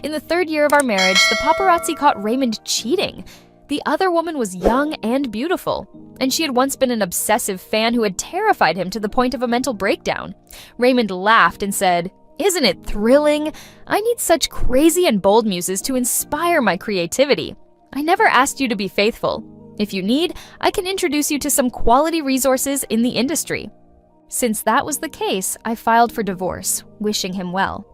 In the 3rd year of our marriage, the paparazzi caught Raymond cheating. The other woman was young and beautiful, and she had once been an obsessive fan who had terrified him to the point of a mental breakdown. Raymond laughed and said, "Isn't it thrilling? I need such crazy and bold muses to inspire my creativity. I never asked you to be faithful. If you need, I can introduce you to some quality resources in the industry." Since that was the case, I filed for divorce, wishing him well.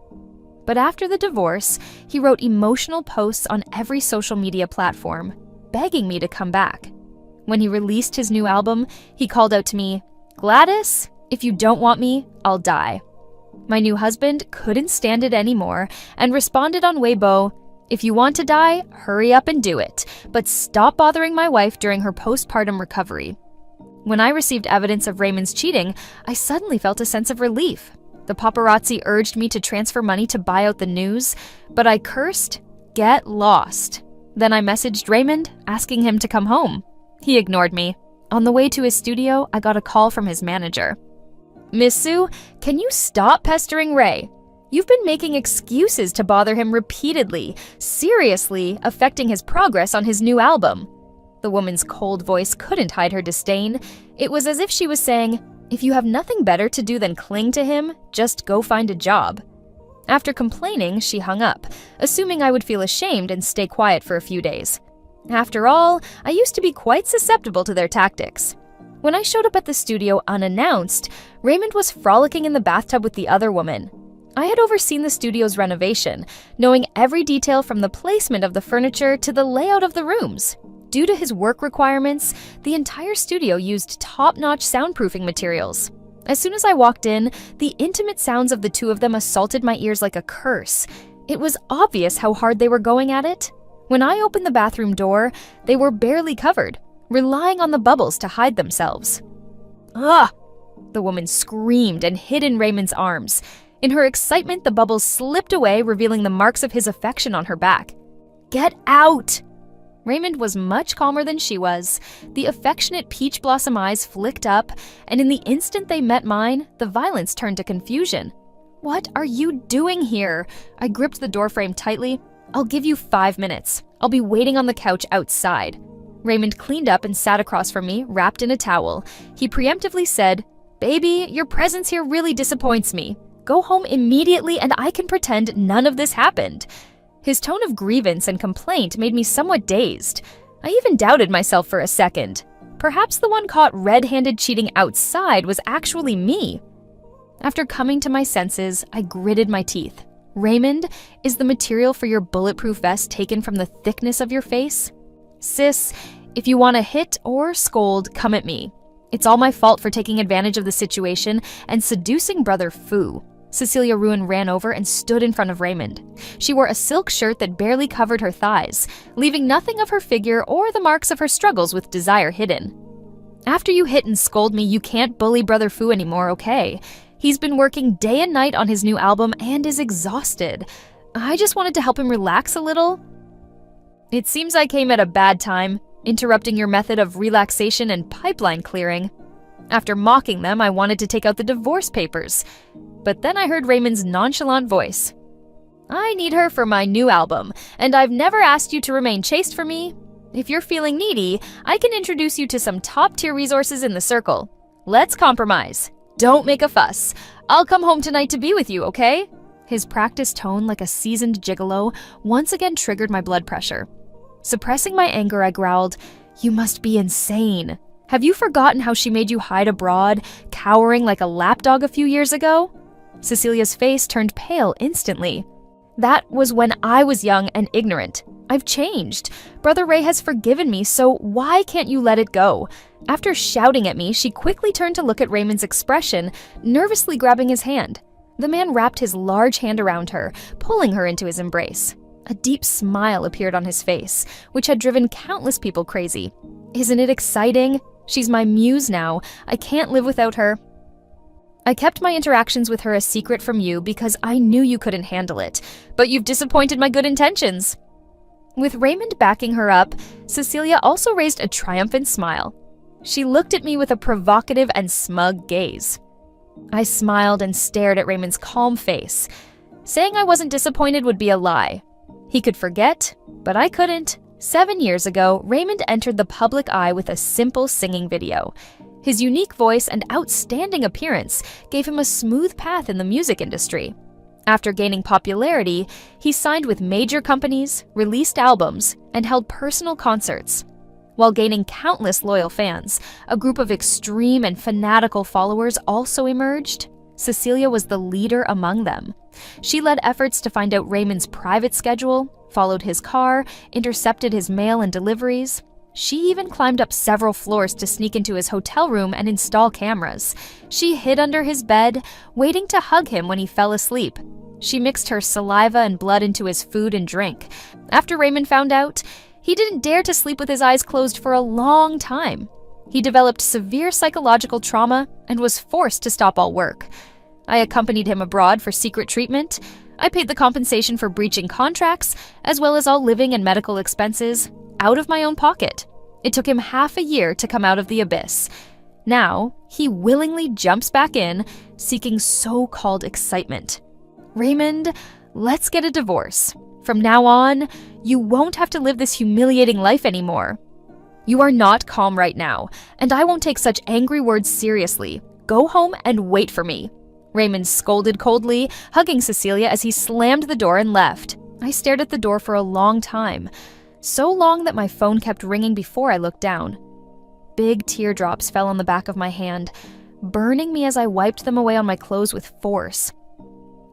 But after the divorce, he wrote emotional posts on every social media platform, begging me to come back. When he released his new album, he called out to me, "Gladys, if you don't want me, I'll die." My new husband couldn't stand it anymore and responded on Weibo, "If you want to die, hurry up and do it, but stop bothering my wife during her postpartum recovery." When I received evidence of Raymond's cheating, I suddenly felt a sense of relief. The paparazzi urged me to transfer money to buy out the news, but I cursed, "Get lost." Then I messaged Raymond, asking him to come home. He ignored me. On the way to his studio, I got a call from his manager. "Miss Sue, can you stop pestering Ray? You've been making excuses to bother him repeatedly, seriously affecting his progress on his new album." The woman's cold voice couldn't hide her disdain. It was as if she was saying, "If you have nothing better to do than cling to him, just go find a job." After complaining, she hung up, assuming I would feel ashamed and stay quiet for a few days. After all, I used to be quite susceptible to their tactics. When I showed up at the studio unannounced, Raymond was frolicking in the bathtub with the other woman. I had overseen the studio's renovation, knowing every detail from the placement of the furniture to the layout of the rooms. Due to his work requirements, the entire studio used top-notch soundproofing materials. As soon as I walked in, the intimate sounds of the two of them assaulted my ears like a curse. It was obvious how hard they were going at it. When I opened the bathroom door, they were barely covered, relying on the bubbles to hide themselves. "Ugh!" The woman screamed and hid in Raymond's arms. In her excitement, the bubbles slipped away, revealing the marks of his affection on her back. "Get out!" Raymond was much calmer than she was. The affectionate peach blossom eyes flicked up, and in the instant they met mine, the violence turned to confusion. "What are you doing here?" I gripped the doorframe tightly. "I'll give you 5 minutes. I'll be waiting on the couch outside." Raymond cleaned up and sat across from me, wrapped in a towel. He preemptively said, "Baby, your presence here really disappoints me. Go home immediately and I can pretend none of this happened." His tone of grievance and complaint made me somewhat dazed. I even doubted myself for a second. Perhaps the one caught red-handed cheating outside was actually me. After coming to my senses, I gritted my teeth. "Raymond, is the material for your bulletproof vest taken from the thickness of your face? Sis, if you want to hit or scold, come at me. It's all my fault for taking advantage of the situation and seducing Brother Fu." Cecilia Ruin ran over and stood in front of Raymond. She wore a silk shirt that barely covered her thighs, leaving nothing of her figure or the marks of her struggles with desire hidden. "After you hit and scold me, you can't bully Brother Fu anymore, okay? He's been working day and night on his new album and is exhausted. I just wanted to help him relax a little." "It seems I came at a bad time, interrupting your method of relaxation and pipeline clearing. After mocking them, I wanted to take out the divorce papers. But then I heard Raymond's nonchalant voice. "I need her for my new album, and I've never asked you to remain chaste for me. If you're feeling needy, I can introduce you to some top-tier resources in the circle. Let's compromise. Don't make a fuss. I'll come home tonight to be with you, okay?" His practiced tone, like a seasoned gigolo, once again triggered my blood pressure. Suppressing my anger, I growled, "You must be insane. Have you forgotten how she made you hide abroad, cowering like a lapdog a few years ago?" Cecilia's face turned pale instantly. "That was when I was young and ignorant. I've changed. Brother Ray has forgiven me, so why can't you let it go?" After shouting at me, she quickly turned to look at Raymond's expression, nervously grabbing his hand. The man wrapped his large hand around her, pulling her into his embrace. A deep smile appeared on his face, which had driven countless people crazy. "Isn't it exciting? She's my muse now. I can't live without her." "I kept my interactions with her a secret from you because I knew you couldn't handle it, but you've disappointed my good intentions." With Raymond backing her up, Cecilia also raised a triumphant smile. She looked at me with a provocative and smug gaze. I smiled and stared at Raymond's calm face. Saying I wasn't disappointed would be a lie. He could forget, but I couldn't. 7 years ago, Raymond entered the public eye with a simple singing video. His unique voice and outstanding appearance gave him a smooth path in the music industry. After gaining popularity, he signed with major companies, released albums, and held personal concerts. While gaining countless loyal fans, a group of extreme and fanatical followers also emerged. Cecilia was the leader among them. She led efforts to find out Raymond's private schedule, followed his car, intercepted his mail and deliveries. She even climbed up several floors to sneak into his hotel room and install cameras. She hid under his bed, waiting to hug him when he fell asleep. She mixed her saliva and blood into his food and drink. After Raymond found out, he didn't dare to sleep with his eyes closed for a long time. He developed severe psychological trauma and was forced to stop all work. I accompanied him abroad for secret treatment. I paid the compensation for breaching contracts, as well as all living and medical expenses, out of my own pocket. It took him half a year to come out of the abyss. Now, he willingly jumps back in, seeking so-called excitement. Raymond, let's get a divorce. From now on, you won't have to live this humiliating life anymore. You are not calm right now, and I won't take such angry words seriously. Go home and wait for me. Raymond scolded coldly, hugging Cecilia as he slammed the door and left. I stared at the door for a long time, so long that my phone kept ringing before I looked down. Big teardrops fell on the back of my hand, burning me as I wiped them away on my clothes with force.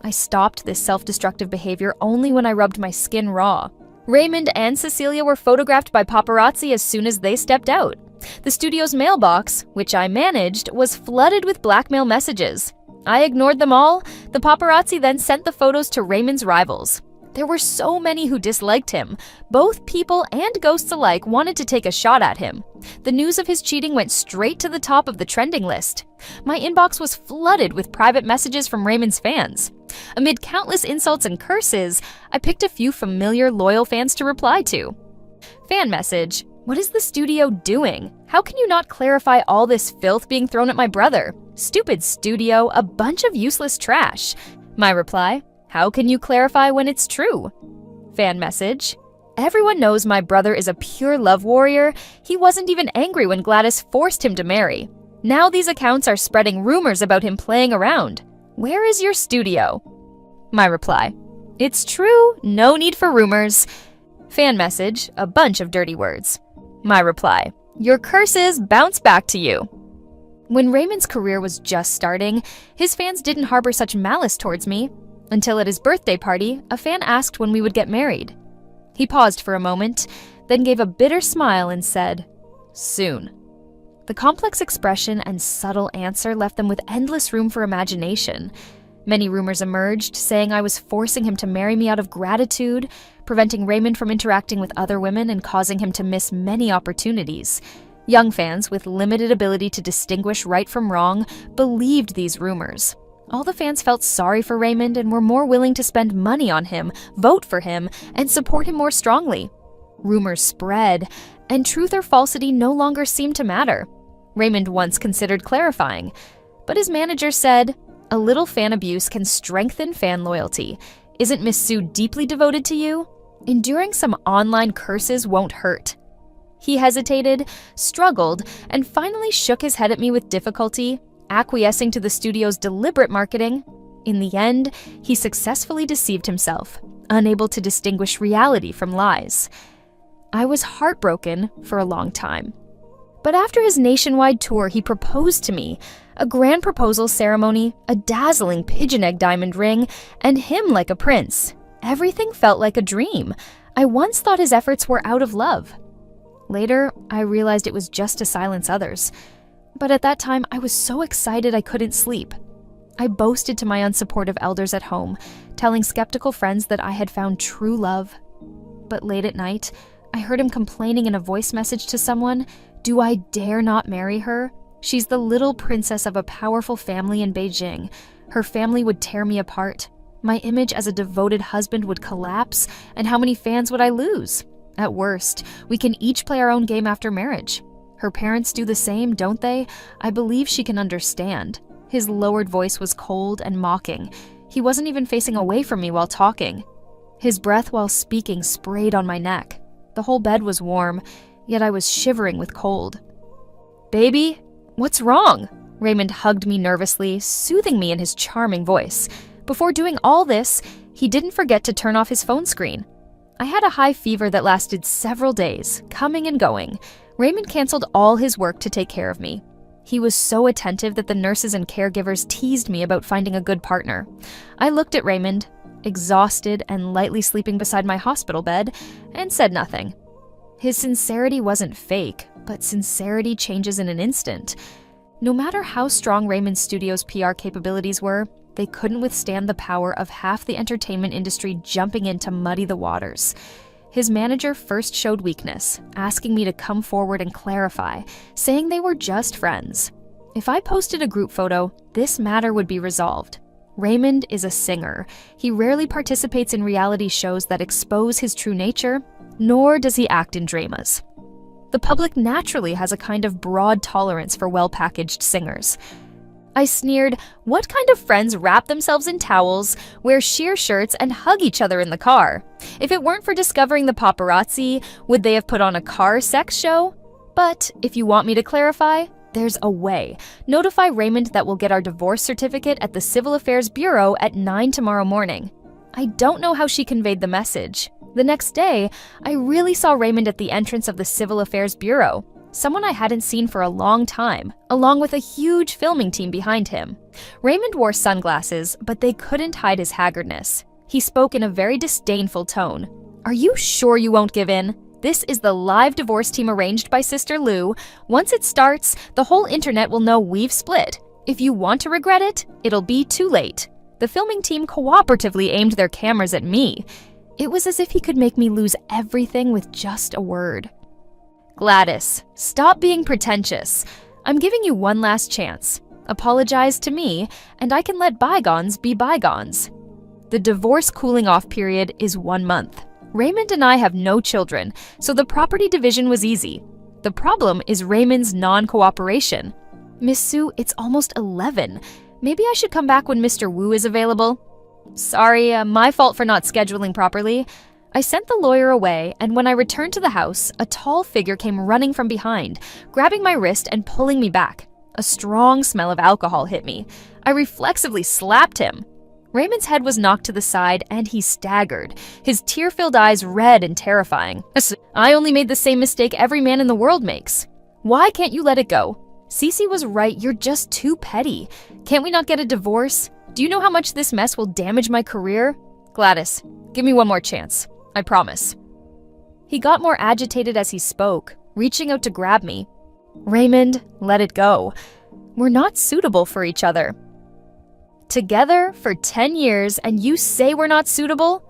I stopped this self-destructive behavior only when I rubbed my skin raw. Raymond and Cecilia were photographed by paparazzi as soon as they stepped out. The studio's mailbox, which I managed, was flooded with blackmail messages. I ignored them all. The paparazzi then sent the photos to Raymond's rivals. There were so many who disliked him. Both people and ghosts alike wanted to take a shot at him. The news of his cheating went straight to the top of the trending list. My inbox was flooded with private messages from Raymond's fans. Amid countless insults and curses, I picked a few familiar, loyal fans to reply to. Fan message: what is the studio doing? How can you not clarify all this filth being thrown at my brother? Stupid studio, a bunch of useless trash. My reply: how can you clarify when it's true? Fan message: everyone knows my brother is a pure love warrior. He wasn't even angry when Gladys forced him to marry. Now these accounts are spreading rumors about him playing around. Where is your studio? My reply: it's true, no need for rumors. Fan message: a bunch of dirty words. My reply: your curses bounce back to you. When Raymond's career was just starting, his fans didn't harbor such malice towards me, until at his birthday party, a fan asked when we would get married. He paused for a moment, then gave a bitter smile and said, soon. The complex expression and subtle answer left them with endless room for imagination. Many rumors emerged, saying I was forcing him to marry me out of gratitude, preventing Raymond from interacting with other women and causing him to miss many opportunities. Young fans with limited ability to distinguish right from wrong believed these rumors. All the fans felt sorry for Raymond and were more willing to spend money on him, vote for him, and support him more strongly. Rumors spread, and truth or falsity no longer seemed to matter. Raymond once considered clarifying, but his manager said, a little fan abuse can strengthen fan loyalty. Isn't Miss Sue deeply devoted to you? Enduring some online curses won't hurt. He hesitated, struggled, and finally shook his head at me with difficulty, acquiescing to the studio's deliberate marketing. In the end, he successfully deceived himself, unable to distinguish reality from lies. I was heartbroken for a long time. But after his nationwide tour, he proposed to me. A grand proposal ceremony, a dazzling pigeon egg diamond ring, and him like a prince. Everything felt like a dream. I once thought his efforts were out of love. Later, I realized it was just to silence others. But at that time, I was so excited I couldn't sleep. I boasted to my unsupportive elders at home, telling skeptical friends that I had found true love. But late at night, I heard him complaining in a voice message to someone, "Do I dare not marry her? She's the little princess of a powerful family in Beijing. Her family would tear me apart. My image as a devoted husband would collapse, and how many fans would I lose? At worst, we can each play our own game after marriage. Her parents do the same, don't they? I believe she can understand." His lowered voice was cold and mocking. He wasn't even facing away from me while talking. His breath while speaking sprayed on my neck. The whole bed was warm, yet I was shivering with cold. "Baby, what's wrong?" Raymond hugged me nervously, soothing me in his charming voice. Before doing all this, he didn't forget to turn off his phone screen. I had a high fever that lasted several days, coming and going. Raymond canceled all his work to take care of me. He was so attentive that the nurses and caregivers teased me about finding a good partner. I looked at Raymond, exhausted and lightly sleeping beside my hospital bed, and said nothing. His sincerity wasn't fake, but sincerity changes in an instant. No matter how strong Raymond Studios' PR capabilities were, they couldn't withstand the power of half the entertainment industry jumping in to muddy the waters. His manager first showed weakness, asking me to come forward and clarify, saying they were just friends. If I posted a group photo, this matter would be resolved. Raymond is a singer. He rarely participates in reality shows that expose his true nature, nor does he act in dramas. The public naturally has a kind of broad tolerance for well-packaged singers. I sneered, "What kind of friends wrap themselves in towels, wear sheer shirts, and hug each other in the car? If it weren't for discovering the paparazzi, would they have put on a car sex show? But if you want me to clarify, there's a way. Notify Raymond that we'll get our divorce certificate at the Civil Affairs Bureau at 9 tomorrow morning." I don't know how she conveyed the message. The next day, I really saw Raymond at the entrance of the Civil Affairs Bureau, someone I hadn't seen for a long time, along with a huge filming team behind him. Raymond wore sunglasses, but they couldn't hide his haggardness. He spoke in a very disdainful tone. "Are you sure you won't give in? This is the live divorce team arranged by Sister Lou. Once it starts, the whole internet will know we've split. If you want to regret it, it'll be too late." The filming team cooperatively aimed their cameras at me. It was as if he could make me lose everything with just a word. "Gladys, stop being pretentious. I'm giving you one last chance. Apologize to me, and I can let bygones be bygones." The divorce cooling-off period is 1 month. Raymond and I have no children, so the property division was easy. The problem is Raymond's non-cooperation. "Miss Sue, it's almost 11. Maybe I should come back when Mr. Wu is available." "Sorry, my fault for not scheduling properly." I sent the lawyer away, and when I returned to the house, a tall figure came running from behind, grabbing my wrist and pulling me back. A strong smell of alcohol hit me. I reflexively slapped him. Raymond's head was knocked to the side, and he staggered, his tear-filled eyes red and terrifying. I only made the same mistake every man in the world makes. Why can't you let it go? Cece was right, you're just too petty. Can't we not get a divorce? Do you know how much this mess will damage my career? Gladys, give me one more chance. I promise. He got more agitated as he spoke, reaching out to grab me. Raymond, let it go. We're not suitable for each other. Together for 10 years and you say we're not suitable?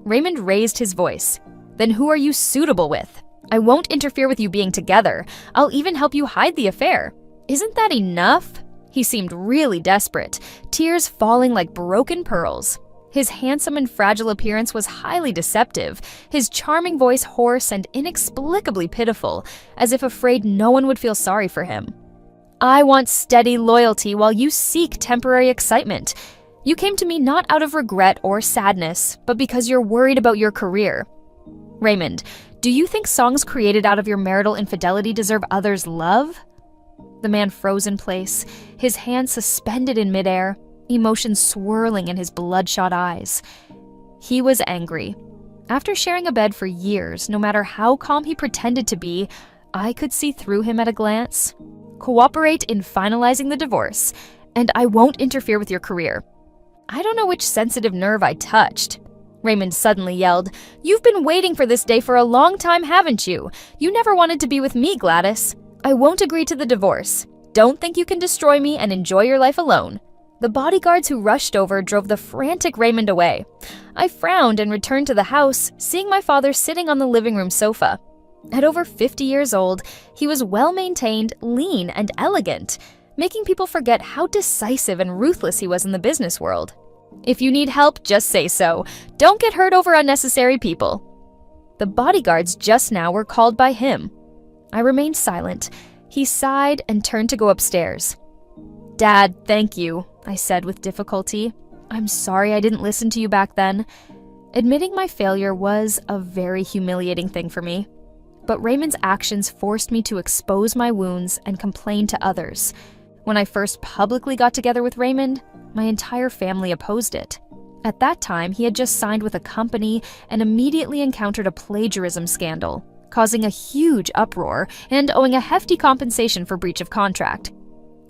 Raymond raised his voice. Then who are you suitable with? I won't interfere with you being together. I'll even help you hide the affair. Isn't that enough? He seemed really desperate, tears falling like broken pearls. His handsome and fragile appearance was highly deceptive, his charming voice hoarse and inexplicably pitiful, as if afraid no one would feel sorry for him. I want steady loyalty while you seek temporary excitement. You came to me not out of regret or sadness, but because you're worried about your career. Raymond, do you think songs created out of your marital infidelity deserve others' love? The man froze in place, his hands suspended in midair, emotions swirling in his bloodshot eyes. He was angry. After sharing a bed for years, no matter how calm he pretended to be, I could see through him at a glance. Cooperate in finalizing the divorce, and I won't interfere with your career. I don't know which sensitive nerve I touched. Raymond suddenly yelled, You've been waiting for this day for a long time, haven't you? You never wanted to be with me, Gladys. I won't agree to the divorce. Don't think you can destroy me and enjoy your life alone. The bodyguards who rushed over drove the frantic Raymond away. I frowned and returned to the house, seeing my father sitting on the living room sofa. At over 50 years old, he was well-maintained, lean, and elegant, making people forget how decisive and ruthless he was in the business world. If you need help, just say so. Don't get hurt over unnecessary people. The bodyguards just now were called by him. I remained silent. He sighed and turned to go upstairs. Dad, thank you, I said with difficulty. I'm sorry I didn't listen to you back then. Admitting my failure was a very humiliating thing for me. But Raymond's actions forced me to expose my wounds and complain to others. When I first publicly got together with Raymond, my entire family opposed it. At that time, he had just signed with a company and immediately encountered a plagiarism scandal, causing a huge uproar and owing a hefty compensation for breach of contract.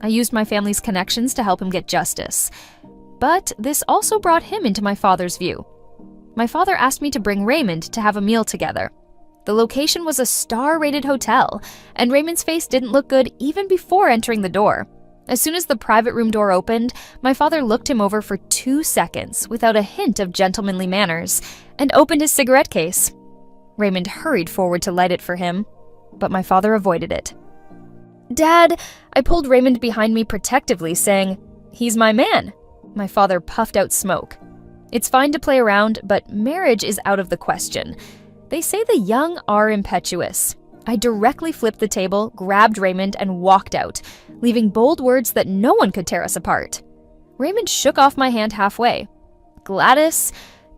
I used my family's connections to help him get justice. But this also brought him into my father's view. My father asked me to bring Raymond to have a meal together. The location was a star-rated hotel, and Raymond's face didn't look good even before entering the door. As soon as the private room door opened, my father looked him over for 2 seconds without a hint of gentlemanly manners and opened his cigarette case. Raymond hurried forward to light it for him, but my father avoided it. "Dad," I pulled Raymond behind me protectively, saying, "He's my man." My father puffed out smoke. "It's fine to play around, but marriage is out of the question. They say the young are impetuous." I directly flipped the table, grabbed Raymond, and walked out, leaving bold words that no one could tear us apart. Raymond shook off my hand halfway. "Gladys,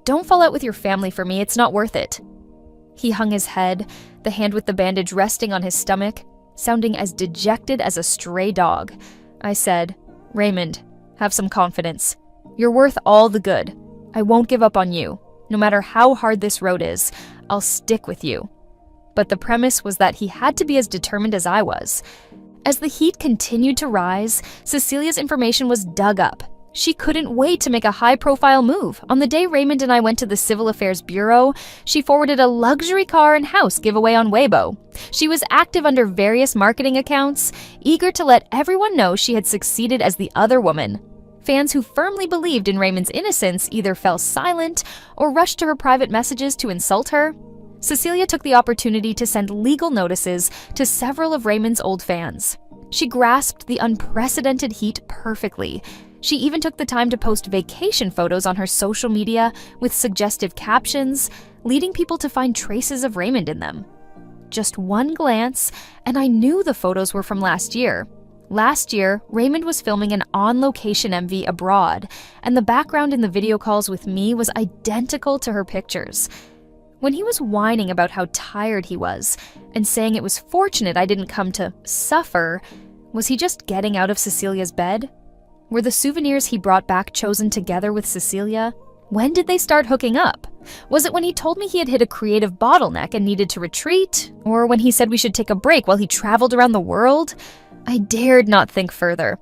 don't fall out with your family for me, it's not worth it." He hung his head, the hand with the bandage resting on his stomach, sounding as dejected as a stray dog. I said, "Raymond, have some confidence. You're worth all the good. I won't give up on you. No matter how hard this road is, I'll stick with you." But the premise was that he had to be as determined as I was. As the heat continued to rise, Cecilia's information was dug up. She couldn't wait to make a high-profile move. On the day Raymond and I went to the Civil Affairs Bureau, she forwarded a luxury car and house giveaway on Weibo. She was active under various marketing accounts, eager to let everyone know she had succeeded as the other woman. Fans who firmly believed in Raymond's innocence either fell silent or rushed to her private messages to insult her. Cecilia took the opportunity to send legal notices to several of Raymond's old fans. She grasped the unprecedented heat perfectly. She even took the time to post vacation photos on her social media with suggestive captions, leading people to find traces of Raymond in them. Just one glance, and I knew the photos were from last year. Last year, Raymond was filming an on-location MV abroad, and the background in the video calls with me was identical to her pictures. When he was whining about how tired he was and saying it was fortunate I didn't come to suffer, was he just getting out of Cecilia's bed? Were the souvenirs he brought back chosen together with Cecilia? When did they start hooking up? Was it when he told me he had hit a creative bottleneck and needed to retreat? Or when he said we should take a break while he traveled around the world? I dared not think further.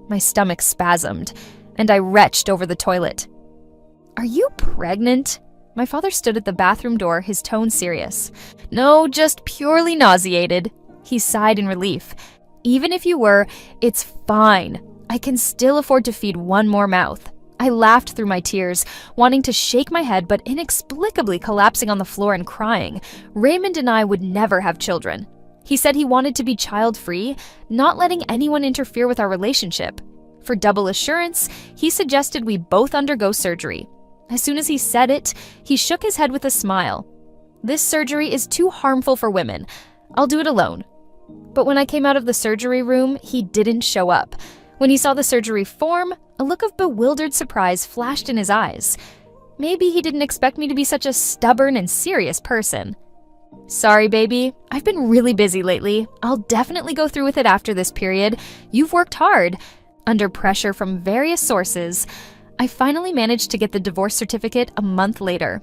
My stomach spasmed, and I retched over the toilet. "Are you pregnant?" My father stood at the bathroom door, his tone serious. "No, just purely nauseated." He sighed in relief. "Even if you were, it's fine. I can still afford to feed one more mouth." I laughed through my tears, wanting to shake my head but inexplicably collapsing on the floor and crying. Raymond and I would never have children. He said he wanted to be child-free, not letting anyone interfere with our relationship. For double assurance, he suggested we both undergo surgery. As soon as he said it, he shook his head with a smile. "This surgery is too harmful for women. I'll do it alone." But when I came out of the surgery room, he didn't show up. When he saw the surgery form, a look of bewildered surprise flashed in his eyes. Maybe he didn't expect me to be such a stubborn and serious person. "Sorry, baby. I've been really busy lately. I'll definitely go through with it after this period. You've worked hard." Under pressure from various sources, I finally managed to get the divorce certificate a month later.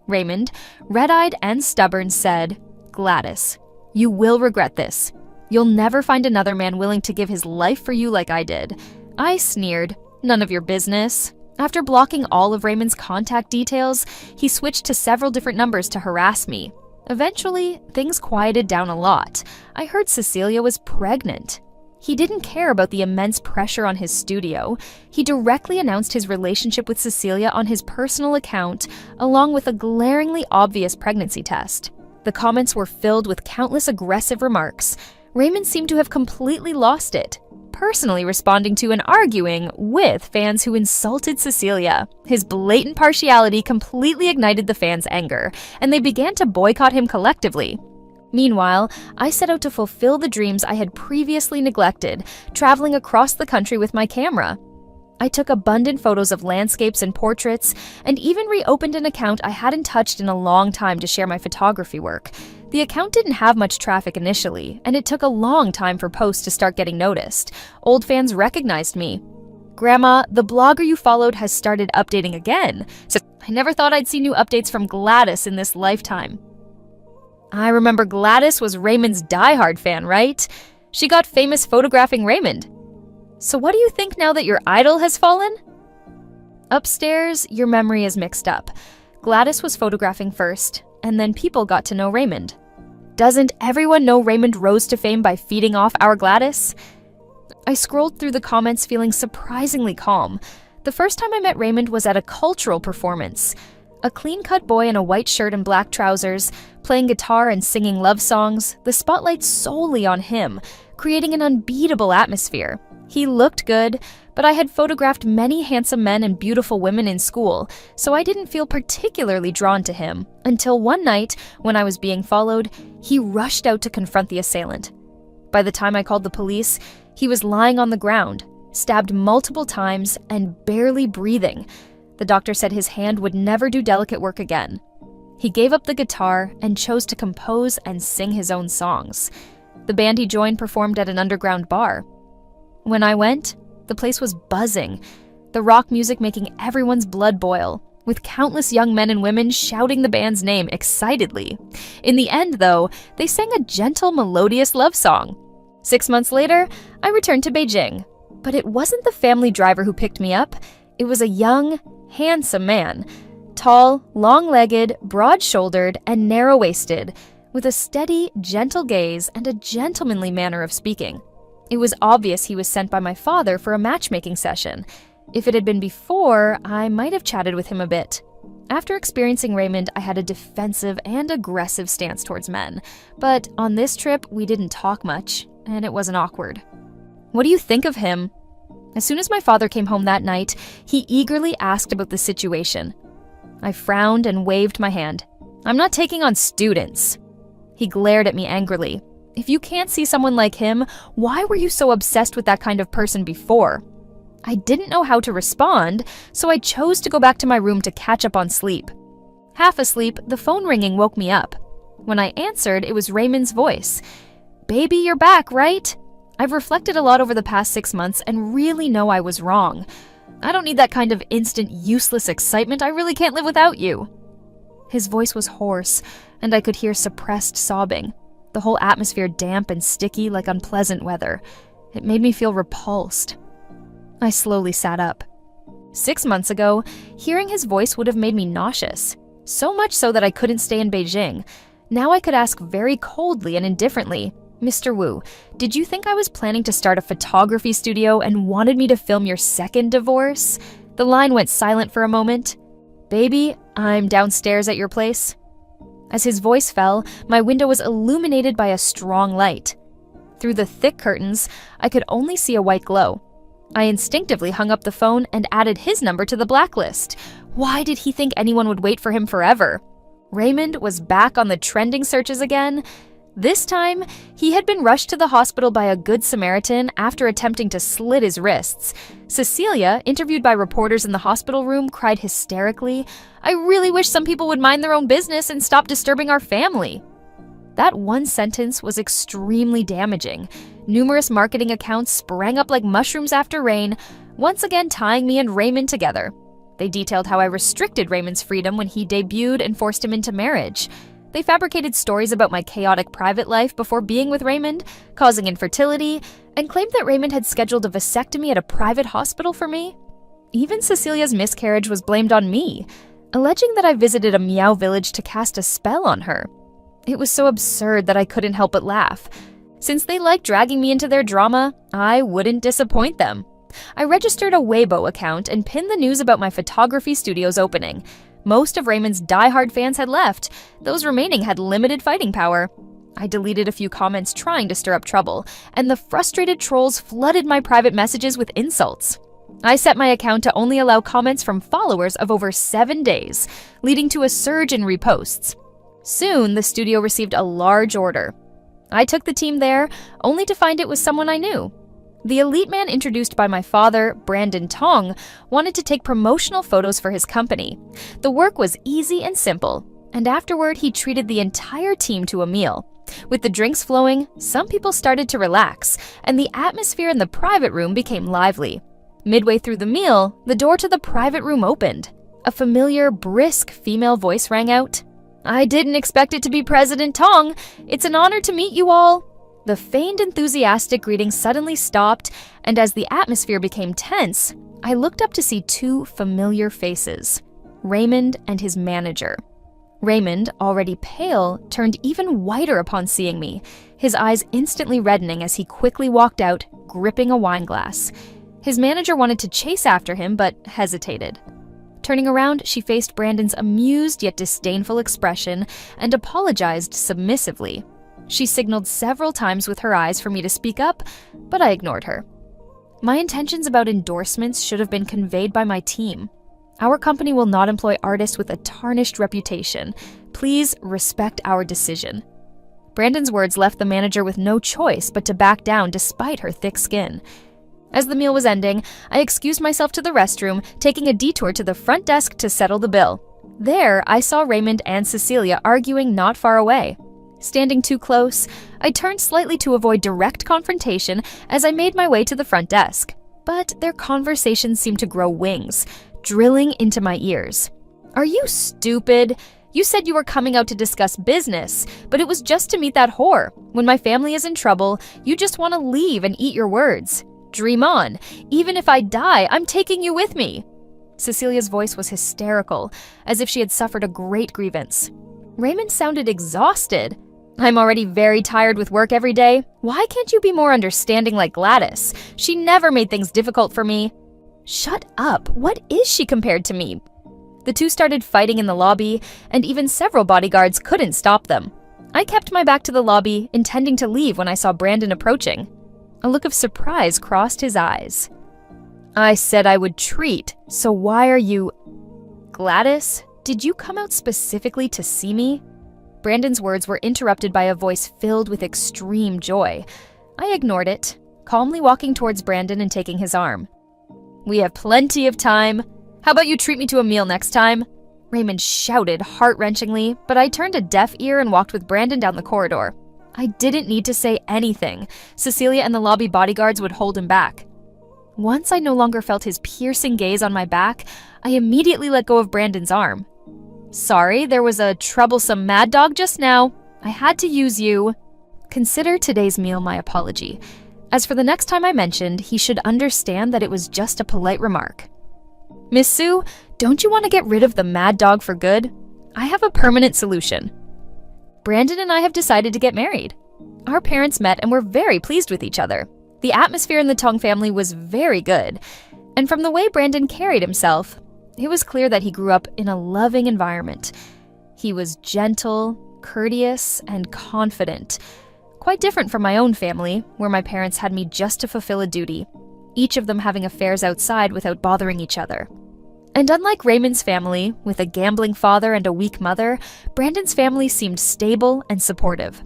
Raymond, red-eyed and stubborn, said, "Gladys, you will regret this. You'll never find another man willing to give his life for you like I did." I sneered, "None of your business." After blocking all of Raymond's contact details, he switched to several different numbers to harass me. Eventually, things quieted down a lot. I heard Cecilia was pregnant. He didn't care about the immense pressure on his studio. He directly announced his relationship with Cecilia on his personal account, along with a glaringly obvious pregnancy test. The comments were filled with countless aggressive remarks. Raymond seemed to have completely lost it, personally responding to and arguing with fans who insulted Cecilia. His blatant partiality completely ignited the fans' anger, and they began to boycott him collectively. Meanwhile, I set out to fulfill the dreams I had previously neglected, traveling across the country with my camera. I took abundant photos of landscapes and portraits, and even reopened an account I hadn't touched in a long time to share my photography work. The account didn't have much traffic initially, and it took a long time for posts to start getting noticed. Old fans recognized me. "Grandma, the blogger you followed has started updating again. So I never thought I'd see new updates from Gladys in this lifetime." I remember Gladys was Raymond's diehard fan, right? She got famous photographing Raymond. So what do you think now that your idol has fallen? Upstairs, your memory is mixed up. Gladys was photographing first, and then people got to know Raymond. Doesn't everyone know Raymond rose to fame by feeding off our Gladys? I scrolled through the comments feeling surprisingly calm. The first time I met Raymond was at a cultural performance. A clean-cut boy in a white shirt and black trousers, playing guitar and singing love songs, the spotlight solely on him, creating an unbeatable atmosphere. He looked good, but I had photographed many handsome men and beautiful women in school, so I didn't feel particularly drawn to him, until one night, when I was being followed, he rushed out to confront the assailant. By the time I called the police, he was lying on the ground, stabbed multiple times and barely breathing. The doctor said his hand would never do delicate work again. He gave up the guitar and chose to compose and sing his own songs. The band he joined performed at an underground bar. When I went, the place was buzzing, the rock music making everyone's blood boil, with countless young men and women shouting the band's name excitedly. In the end, though, they sang a gentle, melodious love song. 6 months later, I returned to Beijing. But it wasn't the family driver who picked me up. It was a young, handsome man. Tall, long-legged, broad-shouldered, and narrow-waisted, with a steady, gentle gaze and a gentlemanly manner of speaking. It was obvious he was sent by my father for a matchmaking session. If it had been before, I might have chatted with him a bit. After experiencing Raymond, I had a defensive and aggressive stance towards men. But on this trip, we didn't talk much, and it wasn't awkward. "What do you think of him?" As soon as my father came home that night, he eagerly asked about the situation. I frowned and waved my hand. "I'm not taking on students." He glared at me angrily. "If you can't see someone like him, why were you so obsessed with that kind of person before?" I didn't know how to respond, so I chose to go back to my room to catch up on sleep. Half asleep, the phone ringing woke me up. When I answered, it was Raymond's voice. "Baby, you're back, right?" I've reflected a lot over the past 6 months and really know I was wrong. I don't need that kind of instant, useless excitement. I really can't live without you. His voice was hoarse, and I could hear suppressed sobbing. The whole atmosphere damp and sticky like unpleasant weather. It made me feel repulsed. I slowly sat up. 6 months ago, hearing his voice would have made me nauseous. So much so that I couldn't stay in Beijing. Now I could ask very coldly and indifferently, "Mr. Wu, did you think I was planning to start a photography studio and wanted me to film your second divorce?" The line went silent for a moment. "Baby, I'm downstairs at your place." As his voice fell, my window was illuminated by a strong light. Through the thick curtains, I could only see a white glow. I instinctively hung up the phone and added his number to the blacklist. Why did he think anyone would wait for him forever? Raymond was back on the trending searches again. This time, he had been rushed to the hospital by a good Samaritan after attempting to slit his wrists. Cecilia, interviewed by reporters in the hospital room, cried hysterically, "I really wish some people would mind their own business and stop disturbing our family." That one sentence was extremely damaging. Numerous marketing accounts sprang up like mushrooms after rain, once again tying me and Raymond together. They detailed how I restricted Raymond's freedom when he debuted and forced him into marriage. They fabricated stories about my chaotic private life before being with Raymond, causing infertility, and claimed that Raymond had scheduled a vasectomy at a private hospital for me. Even Cecilia's miscarriage was blamed on me, alleging that I visited a meow village to cast a spell on her. It was so absurd that I couldn't help but laugh. Since they liked dragging me into their drama, I wouldn't disappoint them. I registered a Weibo account and pinned the news about my photography studio's opening. Most of Raymond's diehard fans had left. Those remaining had limited fighting power. I deleted a few comments trying to stir up trouble, and the frustrated trolls flooded my private messages with insults. I set my account to only allow comments from followers of over 7 days, leading to a surge in reposts. Soon, the studio received a large order. I took the team there, only to find it was someone I knew. The elite man introduced by my father, Brandon Tong, wanted to take promotional photos for his company. The work was easy and simple, and afterward he treated the entire team to a meal. With the drinks flowing, some people started to relax, and the atmosphere in the private room became lively. Midway through the meal, the door to the private room opened. A familiar, brisk female voice rang out. "I didn't expect it to be President Tong. It's an honor to meet you all." The feigned enthusiastic greeting suddenly stopped, and as the atmosphere became tense, I looked up to see two familiar faces, Raymond and his manager. Raymond, already pale, turned even whiter upon seeing me, his eyes instantly reddening as he quickly walked out, gripping a wine glass. His manager wanted to chase after him, but hesitated. Turning around, she faced Brandon's amused yet disdainful expression and apologized submissively. She signaled several times with her eyes for me to speak up, but I ignored her. My intentions about endorsements should have been conveyed by my team. Our company will not employ artists with a tarnished reputation. Please respect our decision. Brandon's words left the manager with no choice but to back down despite her thick skin. As the meal was ending, I excused myself to the restroom, taking a detour to the front desk to settle the bill. There, I saw Raymond and Cecilia arguing not far away. Standing too close, I turned slightly to avoid direct confrontation as I made my way to the front desk. But their conversation seemed to grow wings, drilling into my ears. "Are you stupid? You said you were coming out to discuss business, but it was just to meet that whore. When my family is in trouble, you just want to leave and eat your words. Dream on. Even if I die, I'm taking you with me." Cecilia's voice was hysterical, as if she had suffered a great grievance. Raymond sounded exhausted. "I'm already very tired with work every day. Why can't you be more understanding like Gladys? She never made things difficult for me." "Shut up. What is she compared to me?" The two started fighting in the lobby, and even several bodyguards couldn't stop them. I kept my back to the lobby, intending to leave when I saw Brandon approaching. A look of surprise crossed his eyes. "I said I would treat, so why are you—" "Gladys, did you come out specifically to see me?" Brandon's words were interrupted by a voice filled with extreme joy. I ignored it, calmly walking towards Brandon and taking his arm. "We have plenty of time. How about you treat me to a meal next time?" Raymond shouted heart-wrenchingly, but I turned a deaf ear and walked with Brandon down the corridor. I didn't need to say anything. Cecilia and the lobby bodyguards would hold him back. Once I no longer felt his piercing gaze on my back, I immediately let go of Brandon's arm. "Sorry, there was a troublesome mad dog just now. I had to use you." Consider today's meal my apology. As for the next time I mentioned, he should understand that it was just a polite remark. "Miss Sue, don't you want to get rid of the mad dog for good? I have a permanent solution." Brandon and I have decided to get married. Our parents met and were very pleased with each other. The atmosphere in the Tong family was very good, and from the way Brandon carried himself, it was clear that he grew up in a loving environment. He was gentle, courteous, and confident, quite different from my own family, where my parents had me just to fulfill a duty, each of them having affairs outside without bothering each other. And unlike Raymond's family, with a gambling father and a weak mother, Brandon's family seemed stable and supportive.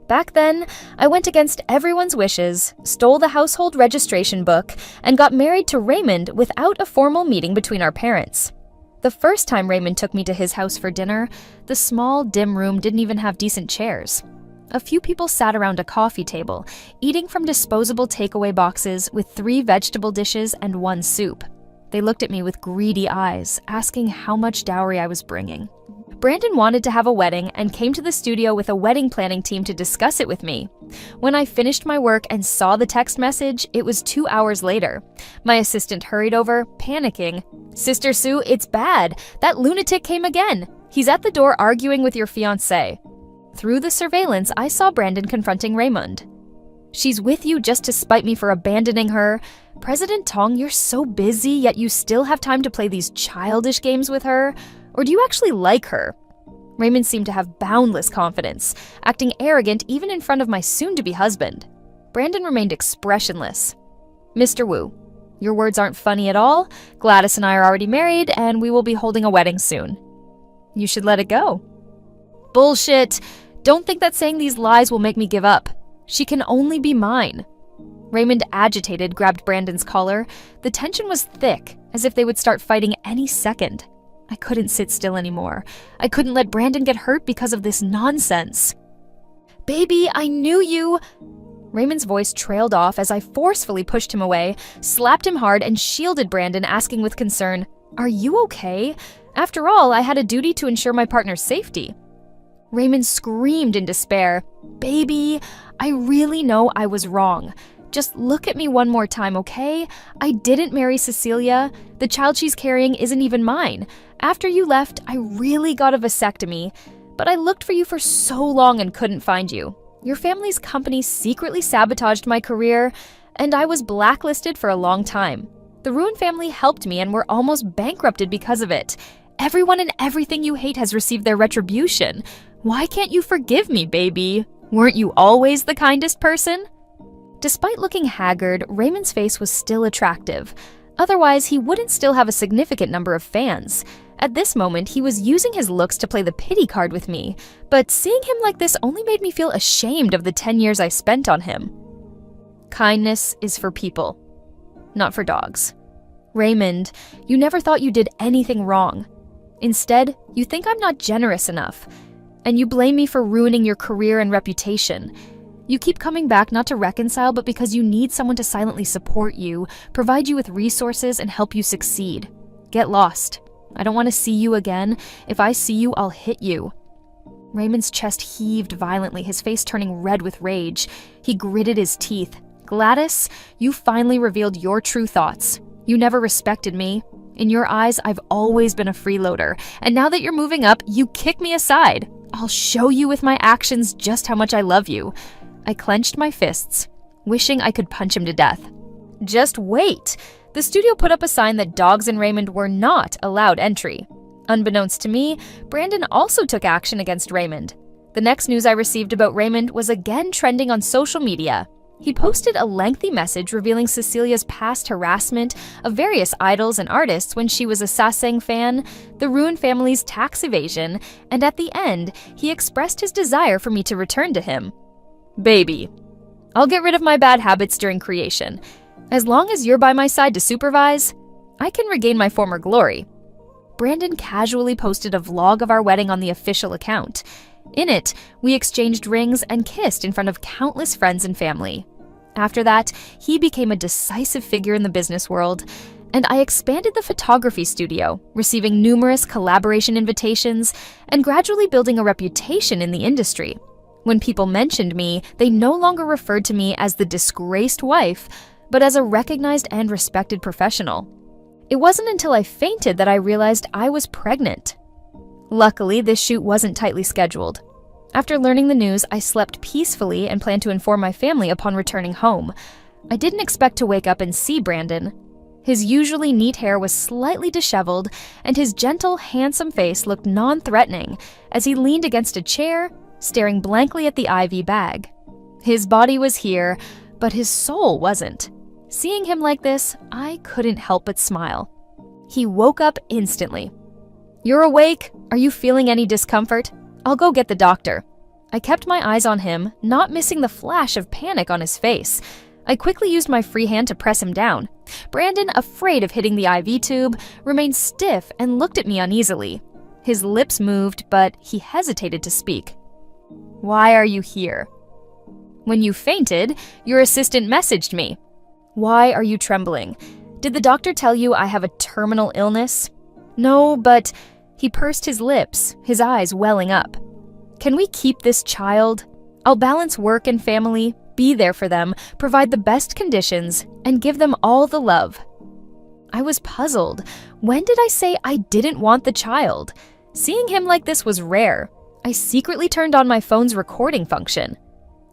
Back then, I went against everyone's wishes, stole the household registration book, and got married to Raymond without a formal meeting between our parents. The first time Raymond took me to his house for dinner, the small, dim room didn't even have decent chairs. A few people sat around a coffee table, eating from disposable takeaway boxes with 3 vegetable dishes and 1 soup. They looked at me with greedy eyes, asking how much dowry I was bringing. Brandon wanted to have a wedding and came to the studio with a wedding planning team to discuss it with me. When I finished my work and saw the text message, it was 2 hours later. My assistant hurried over, panicking. "Sister Sue, it's bad. That lunatic came again. He's at the door arguing with your fiancé." Through the surveillance, I saw Brandon confronting Raymond. "She's with you just to spite me for abandoning her. President Tong, you're so busy, yet you still have time to play these childish games with her? Or do you actually like her?" Raymond seemed to have boundless confidence, acting arrogant even in front of my soon-to-be husband. Brandon remained expressionless. "Mr. Wu, your words aren't funny at all. Gladys and I are already married, and we will be holding a wedding soon. You should let it go." "Bullshit! Don't think that saying these lies will make me give up. She can only be mine." Raymond, agitated, grabbed Brandon's collar. The tension was thick, as if they would start fighting any second. I couldn't sit still anymore. I couldn't let Brandon get hurt because of this nonsense. "Baby, I knew you." Raymond's voice trailed off as I forcefully pushed him away, slapped him hard, and shielded Brandon, asking with concern, "Are you okay? After all, I had a duty to ensure my partner's safety." Raymond screamed in despair, "Baby, I really know I was wrong. Just look at me one more time, okay? I didn't marry Cecilia. The child she's carrying isn't even mine. After you left, I really got a vasectomy. But I looked for you for so long and couldn't find you. Your family's company secretly sabotaged my career, and I was blacklisted for a long time. The Ruin family helped me and were almost bankrupted because of it. Everyone and everything you hate has received their retribution. Why can't you forgive me, baby? Weren't you always the kindest person?" Despite looking haggard, Raymond's face was still attractive. Otherwise, he wouldn't still have a significant number of fans. At this moment, he was using his looks to play the pity card with me, but seeing him like this only made me feel ashamed of the 10 years I spent on him. Kindness is for people, not for dogs. Raymond, you never thought you did anything wrong. Instead, you think I'm not generous enough, and you blame me for ruining your career and reputation. You keep coming back not to reconcile, but because you need someone to silently support you, provide you with resources, and help you succeed. Get lost. I don't want to see you again. If I see you, I'll hit you." Raymond's chest heaved violently, his face turning red with rage. He gritted his teeth. "Gladys, you finally revealed your true thoughts. You never respected me. In your eyes, I've always been a freeloader, and now that you're moving up, you kick me aside. I'll show you with my actions just how much I love you." I clenched my fists, wishing I could punch him to death. Just wait! The studio put up a sign that dogs and Raymond were not allowed entry. Unbeknownst to me, Brandon also took action against Raymond. The next news I received about Raymond was again trending on social media. He posted a lengthy message revealing Cecilia's past harassment of various idols and artists when she was a Sasang fan, the Ruin family's tax evasion, and at the end, he expressed his desire for me to return to him. "Baby, I'll get rid of my bad habits during creation. As long as you're by my side to supervise, I can regain my former glory." Brandon casually posted a vlog of our wedding on the official account. In it, we exchanged rings and kissed in front of countless friends and family. After that, he became a decisive figure in the business world, and I expanded the photography studio, receiving numerous collaboration invitations and gradually building a reputation in the industry. When people mentioned me, they no longer referred to me as the disgraced wife, but as a recognized and respected professional. It wasn't until I fainted that I realized I was pregnant. Luckily, this shoot wasn't tightly scheduled. After learning the news, I slept peacefully and planned to inform my family upon returning home. I didn't expect to wake up and see Brandon. His usually neat hair was slightly disheveled, and his gentle, handsome face looked non-threatening as he leaned against a chair, staring blankly at the IV bag. His body was here, but his soul wasn't. Seeing him like this, I couldn't help but smile. He woke up instantly. "You're awake? Are you feeling any discomfort? I'll go get the doctor." I kept my eyes on him, not missing the flash of panic on his face. I quickly used my free hand to press him down. Brandon, afraid of hitting the IV tube, remained stiff and looked at me uneasily. His lips moved, but he hesitated to speak. "Why are you here?" "When you fainted, your assistant messaged me." "Why are you trembling? Did the doctor tell you I have a terminal illness?" "No, but..." He pursed his lips, his eyes welling up. "Can we keep this child? I'll balance work and family, be there for them, provide the best conditions, and give them all the love." I was puzzled. When did I say I didn't want the child? Seeing him like this was rare. I secretly turned on my phone's recording function.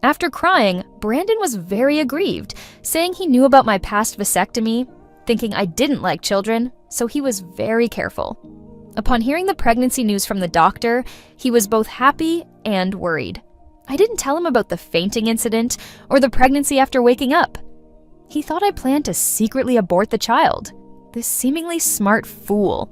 After crying, Brandon was very aggrieved, saying he knew about my past vasectomy, thinking I didn't like children, so he was very careful. Upon hearing the pregnancy news from the doctor, he was both happy and worried. I didn't tell him about the fainting incident or the pregnancy after waking up. He thought I planned to secretly abort the child. This seemingly smart fool.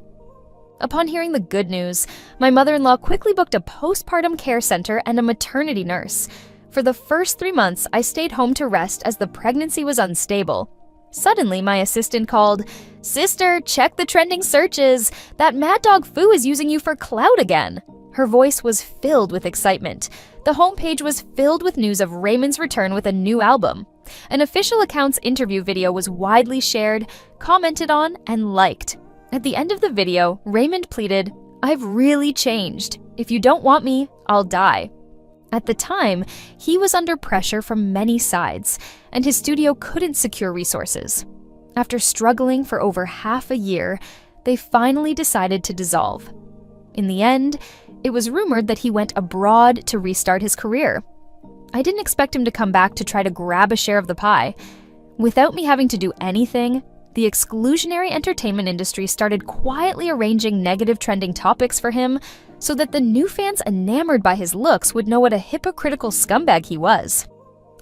Upon hearing the good news, my mother-in-law quickly booked a postpartum care center and a maternity nurse. For the first 3 months, I stayed home to rest as the pregnancy was unstable. Suddenly, my assistant called, "Sister, check the trending searches. That Mad Dog Fu is using you for clout again." Her voice was filled with excitement. The homepage was filled with news of Raymond's return with a new album. An official account's interview video was widely shared, commented on, and liked. At the end of the video, Raymond pleaded, "I've really changed. If you don't want me, I'll die." At the time, he was under pressure from many sides, and his studio couldn't secure resources. After struggling for over half a year, they finally decided to dissolve. In the end, it was rumored that he went abroad to restart his career. I didn't expect him to come back to try to grab a share of the pie. Without me having to do anything, the exclusionary entertainment industry started quietly arranging negative trending topics for him so that the new fans enamored by his looks would know what a hypocritical scumbag he was.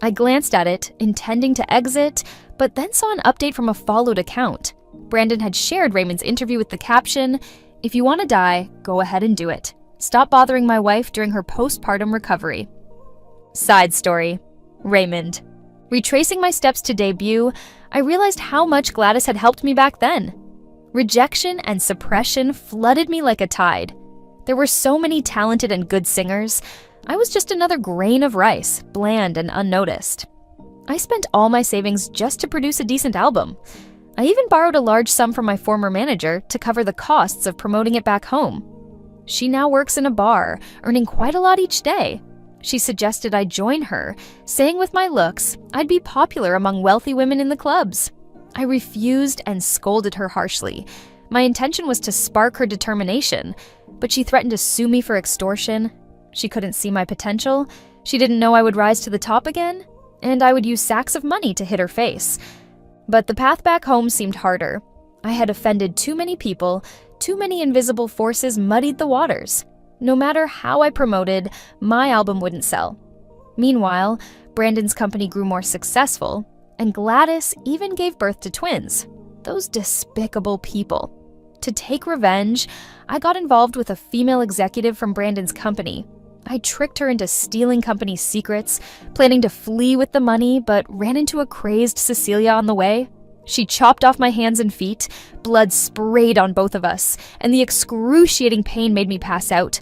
I glanced at it, intending to exit, but then saw an update from a followed account. Brandon had shared Raymond's interview with the caption, "If you want to die, go ahead and do it. Stop bothering my wife during her postpartum recovery." Side story: Raymond. Retracing my steps to debut, I realized how much Gladys had helped me back then. Rejection and suppression flooded me like a tide. There were so many talented and good singers. I was just another grain of rice, bland and unnoticed. I spent all my savings just to produce a decent album. I even borrowed a large sum from my former manager to cover the costs of promoting it back home. She now works in a bar, earning quite a lot each day. She suggested I join her, saying with my looks, I'd be popular among wealthy women in the clubs. I refused and scolded her harshly. My intention was to spark her determination, but she threatened to sue me for extortion. She couldn't see my potential. She didn't know I would rise to the top again, and I would use sacks of money to hit her face. But the path back home seemed harder. I had offended too many people, too many invisible forces muddied the waters. No matter how I promoted, my album wouldn't sell. Meanwhile, Brandon's company grew more successful, and Gladys even gave birth to twins. Those despicable people. To take revenge, I got involved with a female executive from Brandon's company. I tricked her into stealing company secrets, planning to flee with the money, but ran into a crazed Cecilia on the way. She chopped off my hands and feet, blood sprayed on both of us, and the excruciating pain made me pass out.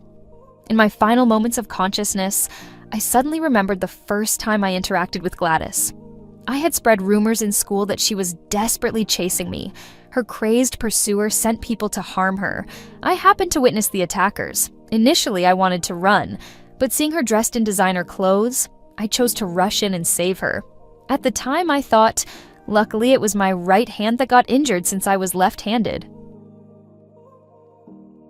In my final moments of consciousness, I suddenly remembered the first time I interacted with Gladys. I had spread rumors in school that she was desperately chasing me. Her crazed pursuer sent people to harm her. I happened to witness the attackers. Initially, I wanted to run, but seeing her dressed in designer clothes, I chose to rush in and save her. At the time, I thought, luckily it was my right hand that got injured since I was left-handed.